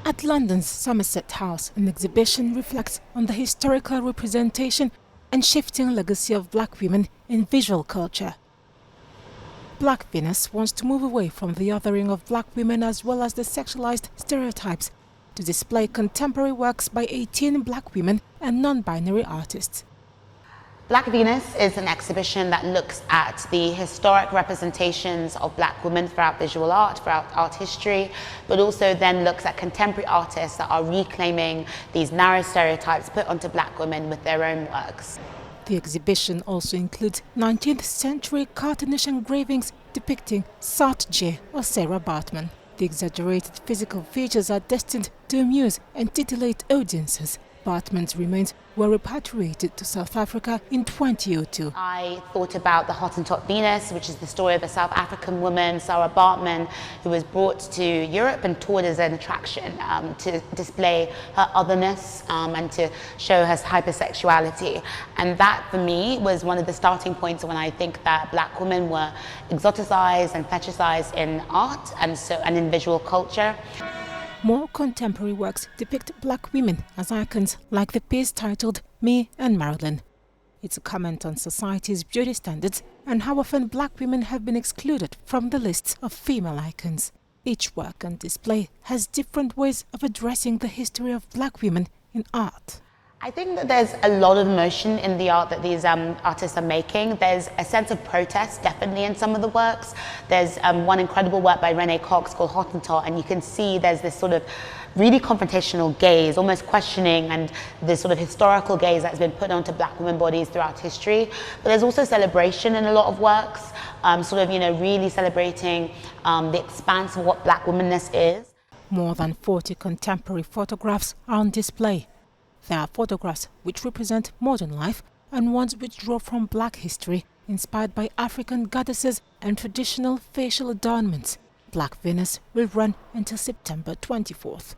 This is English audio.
At London's Somerset House, an exhibition reflects on the historical representation and shifting legacy of black women in visual culture. Black Venus wants to move away from the othering of black women as well as the sexualized stereotypes to display contemporary works by 18 black women and non-binary artists. Black Venus is an exhibition that looks at the historic representations of black women throughout visual art, throughout art history, but also then looks at contemporary artists that are reclaiming these narrow stereotypes put onto black women with their own works. The exhibition also includes 19th century cartoonish engravings depicting Sartre or Sarah Bartman. The exaggerated physical features are destined to amuse and titillate audiences. Bartman's remains were repatriated to South Africa in 2002. I thought about the Hottentot Venus, which is the story of a South African woman, Sarah Bartman, who was brought to Europe and toured as an attraction to display her otherness and to show her hypersexuality. And that, for me, was one of the starting points when I think that black women were exoticized and fetishized in art and in visual culture. More contemporary works depict black women as icons, like the piece titled Me and Marilyn. It's a comment on society's beauty standards and how often black women have been excluded from the lists of female icons. Each work on display has different ways of addressing the history of black women in art. I think that there's a lot of emotion in the art that these artists are making. There's a sense of protest, definitely, in some of the works. There's one incredible work by Renee Cox called Hottentot, and you can see there's this sort of really confrontational gaze, almost questioning, and this sort of historical gaze that's been put onto black women bodies throughout history. But there's also celebration in a lot of works, really celebrating the expanse of what black womanness is. More than 40 contemporary photographs are on display. There are photographs which represent modern life and ones which draw from black history, inspired by African goddesses and traditional facial adornments. Black Venus will run until September 24th.